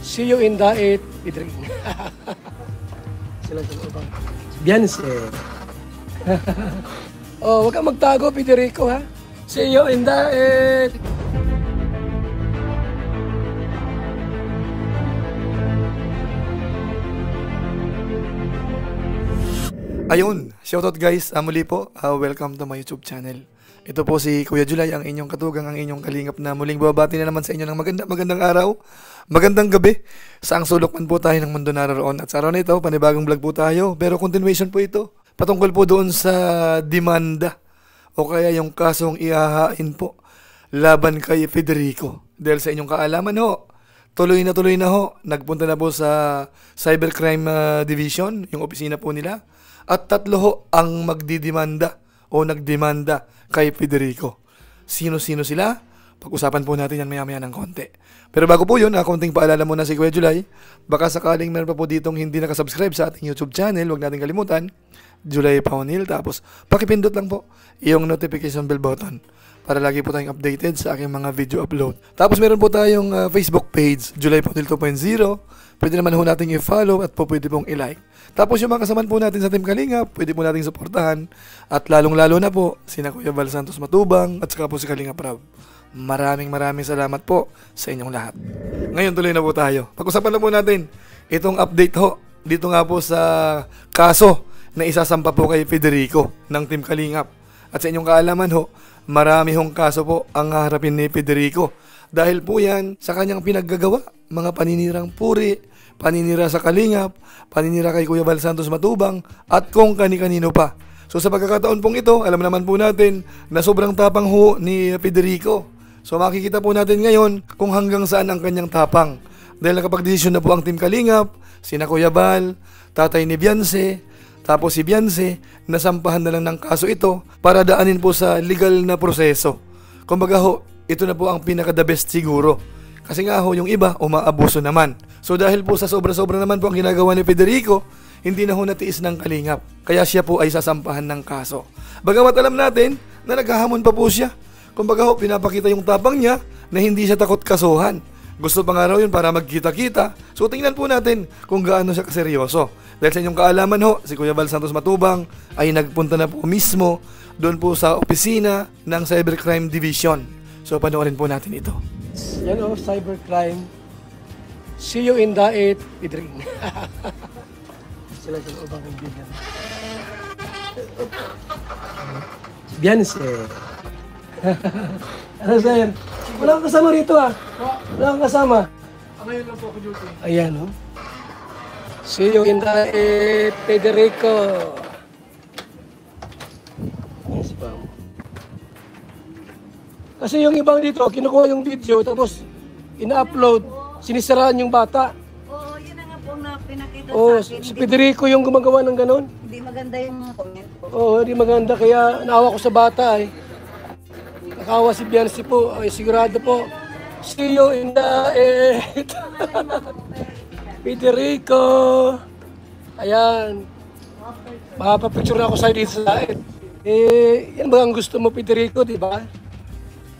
See you in Daet, Idring. Sila sa ubang. Beyonce. Oh, wag kang magtago, Federico, ha? See you in Daet. Ayun, shoutout guys, muli po, welcome to my YouTube channel. Ito po si Kuya Julay, ang inyong katugang, ang inyong kalingap na muling babati na naman sa inyo ng magandang araw, magandang gabi, saang sulok man po tayo ng mundo naroon. At sa araw na ito, panibagong vlog po tayo, pero continuation po ito, patungkol po doon sa demanda o kaya yung kasong ihahain po laban kay Federico. Dahil sa inyong kaalaman ho, tuloy na ho, nagpunta na po sa Cybercrime Division, yung opisina po nila. At 3 ho ang magdidemanda o nagdemanda kay Federico. Sino-sino sila? Pag-usapan po natin yan maya-maya ng konti. Pero bago po yun, konting paalala muna si Kuya Julay. Baka sakaling meron pa po ditong hindi nakasubscribe sa ating YouTube channel, huwag natin kalimutan, Julay Paunil. Tapos pakipindot lang po yung notification bell button para lagi po tayong updated sa aking mga video upload. Tapos meron po tayong Facebook page, Julay Paunil 2.0. Pwede naman ho natin i-follow at po pwede pong i-like. Tapos yung mga kasamaan po natin sa Team Kalingap, pwede po natin suportahan. At lalong-lalo na po, sina Kuya Val Santos Matubang at saka po si Kalingap Rob. Maraming salamat po sa inyong lahat. Ngayon tuloy na po tayo. Pag-usapan na po natin itong update ho dito nga po sa kaso na isasampa po kay Federico ng Team Kalingap. At sa inyong kaalaman ho, marami hong kaso po ang haharapin ni Federico. Dahil po yan sa kanyang pinaggagawa, mga paninirang puri, paninira sa Kalingap, paninira kay Kuya Val Santos Matubang, at kung kani-kanino pa. So sa pagkakataon pong ito, alam naman po natin na sobrang tapang ho ni Federico. So makikita po natin ngayon kung hanggang saan ang kanyang tapang. Dahil nakapag-desisyon na po ang Team Kalingap, sina Kuya Val, tatay ni Beyonce, tapos si Beyonce, nasampahan na lang ng kaso ito para daanin po sa legal na proseso. Kumbaga ho, ito na po ang pinaka-the best siguro. Kasi nga ho, yung iba, umaabuso naman. So dahil po sa sobra-sobra naman po ang ginagawa ni Federico, hindi na ho natiis ng Kalingap. Kaya siya po ay sasampahan ng kaso. Bagamat alam natin na naghahamon pa po siya. Kumbaga ho, pinapakita yung tapang niya na hindi siya takot kasuhan. Gusto pa nga raw yun para magkita-kita. So tingnan po natin kung gaano siya kaseryoso. Dahil sa inyong kaalaman ho, si Kuya Val Santos Matubang ay nagpunta na po mismo doon po sa opisina ng Cybercrime Division. So panoorin po natin ito. Yan o, cybercrime. See you in Daet, Idring. Sila sa ubang kaibigan. Beyonce. Ano sir? Wala kang kasama rito Wala kang kasama. Ngayon lang po ako duty. Ayan o. See you in Daet, Federico. Yes, pa. Kasi yung ibang dito, kinukuha yung video, tapos ina-upload, sinisiraan yung bata. Oo, yun na nga po na pinakita Oo, sa akin. si Federico yung gumagawa ng ganon. Hindi maganda yung mga comment po. Oo, hindi maganda, kaya naawa ko sa bata Nakawa si Beyonce po, sigurado po. See you in Daet. Federico. Ayan. Mapapicture na ako sa'yo dito sa Daet. Yan ba ang gusto mo, Federico, di ba?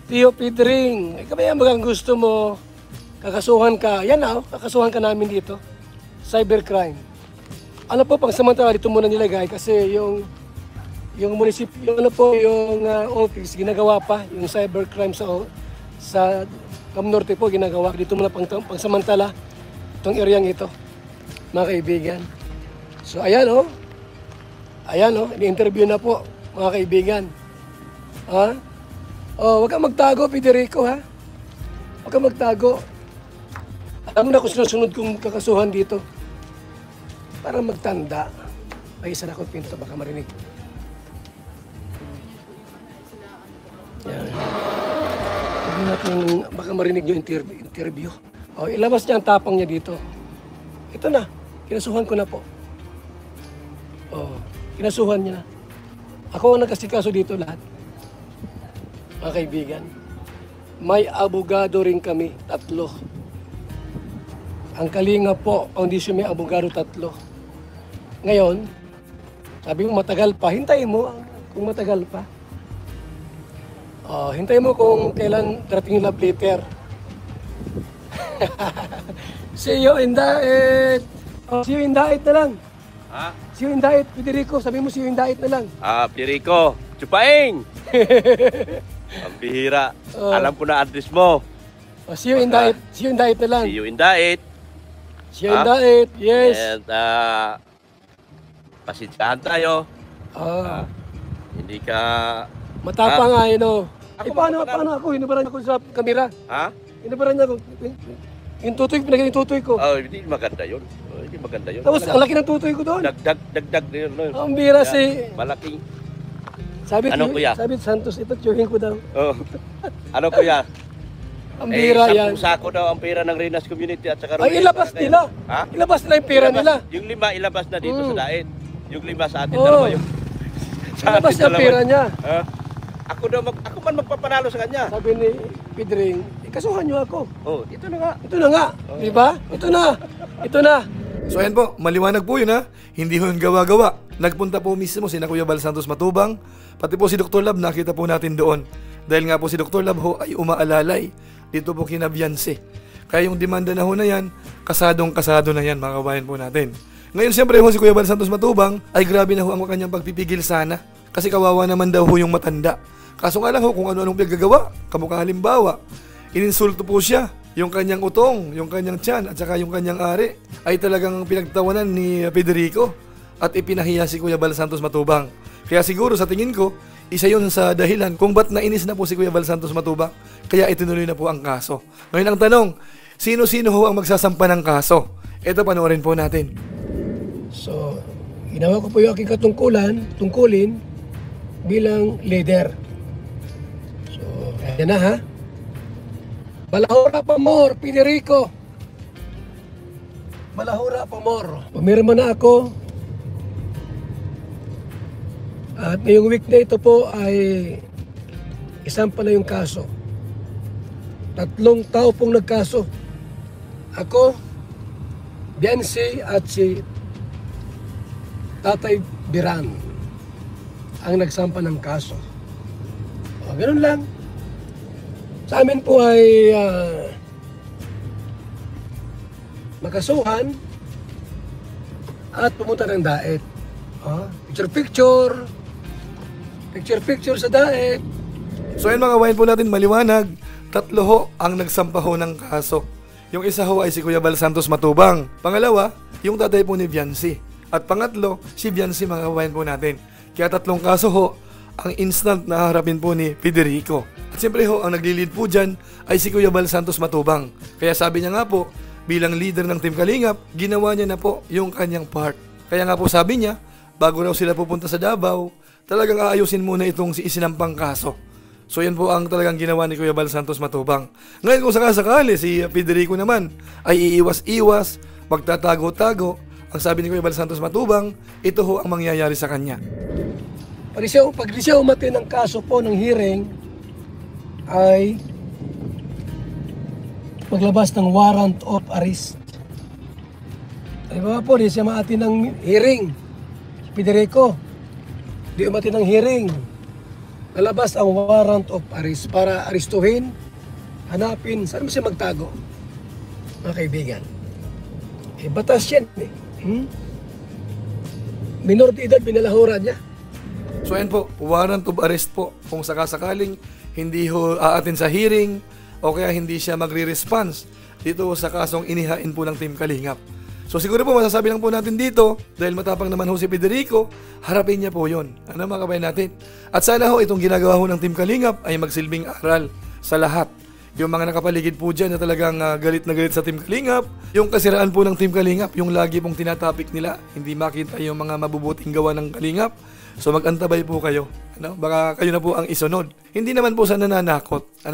Tio Pedring, ikaw ba yan bagang gusto mo, kakasuhan ka, yan kakasuhan ka namin dito, cybercrime. Ano po, pang samantala dito muna nilagay kasi yung munisipyo, yung office, ginagawa pa, yung cybercrime sa Camnorte po, ginagawa. Dito muna pang samantala, itong areang ito, mga kaibigan. So ayan ini-interview na po, mga kaibigan. Oh, wag kang magtago, Federico, Wag kang magtago. Alam mo na kung sinusunod kong kakasuhan dito. Para magtanda. Ay, isa na akong pinto, baka marinig. Yan. Baka marinig yung interview. Oh, ilabas niya ang tapang niya dito. Ito na, kinasuhan ko na po. Oh, kinasuhan niya na. Ako ang nagkasikaso dito lahat. Mga kaibigan, may abogado rin kami, 3. Ang Kalingap po, kondisyon may abogado 3. Ngayon, sabi mo matagal pa, hintayin mo kung matagal pa. Hintayin mo kung kailan darating yung love letter. See you in diet. Oh, see you in diet na lang. Ha? See you in diet, Federico. Sabi mo see you in diet na lang. Pirico, Chupaing! Ang bihira. Alam ko na address mo. Oh, see you in diet. See you in diet na lang. See you in diet. See you in diet. Yes. And pasensyahan tayo. Hindi ka... Matapang nga, you know. Ako Paano matapang. ako? Hinibaran ako sa kamera. Ha? Hinibaran niya ako. Yung tutoy, pinagay yung tutoy ko. Hindi maganda yun. Hindi maganda yun. Tapos, ang laki ng tutoy ko doon. Dagdag na yun. Ang bira si... Malaking... Sabi, Ano, kuya? Sabi Santos, ito, tiyuhin ko daw. Oh. Ano kuya? Ang bira yan. 10 sako daw ang pera ng Renas Community at saka... Ay, ilabas nila. Ha? Ilabas nila yung pera nila. Yung 5 ilabas na dito sa daet. Yung 5 sa atin Oo. dalawa yung... Ilabas niya ang pera niya. Ha? Ako man magpapanalo sa kanya. Sabi ni Pedring, ikasuhan niyo ako. Oh, ito na nga. Ito na nga, di ba? Ito na. Ito na. So ayan po, maliwanag po yun ha. Hindi ho yun gawa-gawa. Nagpunta po mismo si Kuya Bal Santos Matubang. Pati po si Dr. Lab nakita po natin doon. Dahil nga po si Dr. Lab ho ay umaalalay dito po kina Beyonce. Kaya yung demanda na ho na yan, kasadong-kasado na yan mga kabayan po natin. Ngayon siyempre ho si Kuya Bal Santos Matubang ay grabe na ho ang kanyang pagpipigil sana. Kasi kawawa naman daw ho yung matanda. Kaso nga lang ho kung ano-anong pinagagawa. Kamukha halimbawa, ininsulto po siya. Yung kanyang utong, yung kanyang tiyan at saka yung kanyang ari ay talagang pinagtawanan ni Federico at ipinahiya si Kuya Bal Santos Matubang. Kaya siguro sa tingin ko, isa yun sa dahilan kung ba't nainis na po si Kuya Bal Santos Matubang. Kaya itinuloy na po ang kaso. Ngayon ang tanong, sino-sino ho ang magsasampa ng kaso? Ito panoorin po natin. So, ginawa ko po yung aking tungkulin bilang leader. So, ayan na ha. Balahura pa more, Federico. Balahura pa more. Pumirma na ako. At ngayong week na ito po ay isang pala yung kaso. 3 tao pong nagkaso. Ako, Beyonce at si Tatay Biran ang nagsampa ng kaso. O, ganun lang. Sa amin po ay makasuhan at pumunta ng daet. Picture sa daet. So ayun mga kabayan po natin, maliwanag, 3 ho ang nagsampa ho ng kaso. Yung isa ho ay si Kuya Bal Santos Matubang. Pangalawa, yung tatay po ni Beyonce. At pangatlo, si Beyonce mga kabayan po natin. Kaya 3 kaso ho ang instant na harapin po ni Federico. At siyempre ho, ang nagli-lead po dyan ay si Kuya Bal Santos Matubang. Kaya sabi niya nga po, bilang leader ng Team Kalingap, ginawa niya na po yung kanyang part. Kaya nga po sabi niya, bago raw sila pupunta sa Davao, talagang aayusin muna itong si isinampang kaso. So yan po ang talagang ginawa ni Kuya Bal Santos Matubang. Ngayon kung sakasakali, si Federico naman ay iiwas-iwas, magtatago-tago. Ang sabi ni Kuya Bal Santos Matubang, ito ho ang mangyayari sa kanya. Pag di siya umati ng kaso po ng hearing, ay maglabas ng warrant of arrest. Ay ba po, di siya maati ng hearing. Federico, di umati ng hearing. Lalabas ang warrant of arrest para arestuhin, hanapin, saan mo siya magtago? Mga kaibigan. Batas yan eh. Minor de edad, binalahuran niya. So ayan po, warrant of arrest po kung sakasakaling hindi ho aatin sa hearing o kaya hindi siya magre-response dito sa kasong inihain po ng Team Kalingap. So siguro po masasabi lang po natin dito, dahil matapang naman ho si Federico, harapin niya po yon. Ano mga kabayan natin? At sana ho itong ginagawa ho ng Team Kalingap ay magsilbing aral sa lahat. Yung mga nakapaligid po dyan na talagang galit na galit sa Team Kalingap, yung kasiraan po ng Team Kalingap, yung lagi pong tinatapik nila, hindi makita yung mga mabubuting gawa ng Kalingap. So mag-antabay po kayo. Baka kayo na po ang isunod. Hindi naman po sa nananakot.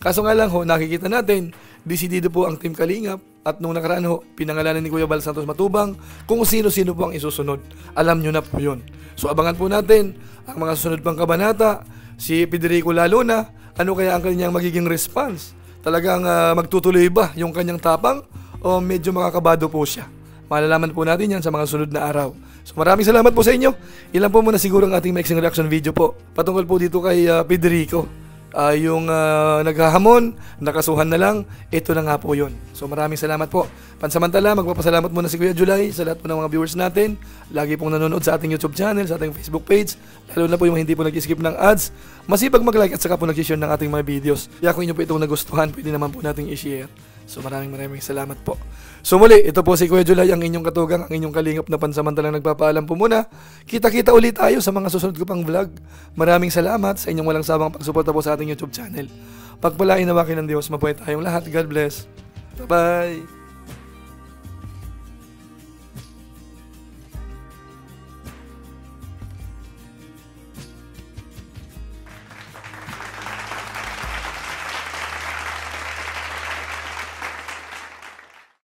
Kaso nga lang ho, nakikita natin, desidido po ang Team Kalingap at nung nakaraan ho, pinangalanan ni Kuya Bal Santos Matubang kung sino-sino po ang isusunod. Alam nyo na po yun. So abangan po natin ang mga susunod pang kabanata, si Federico lalo na, ano kaya ang kanyang magiging response? Talagang magtutuloy ba yung kanyang tapang o medyo makakabado po siya? Malalaman po natin yan sa mga sunod na araw. So maraming salamat po sa inyo. Ilan po muna siguro ang ating mixing reaction video po patungkol po dito kay Federico. yung naghahamon, nakasuhan na lang, ito na nga po yun. So maraming salamat po. Pansamantala, magpapasalamat muna si Kuya July sa lahat po ng mga viewers natin. Lagi pong nanonood sa ating YouTube channel, sa ating Facebook page, lalo na po yung hindi po nag-skip ng ads. Masipag mag-like at saka po nag-share ng ating mga videos. Kaya kung inyo po itong nagustuhan, pwede naman po nating i-share. So maraming salamat po. So muli, ito po si Kuya July, ang inyong katugang, ang inyong kalingap na pansamantalang nagpapaalam po muna. Kita-kita ulit tayo sa mga susunod ko pang vlog. Maraming salamat sa inyong walang sawang pagsuporta po sa ating YouTube channel. Pagpalain nawa ng Diyos, mabuhay tayong lahat. God bless. Bye-bye.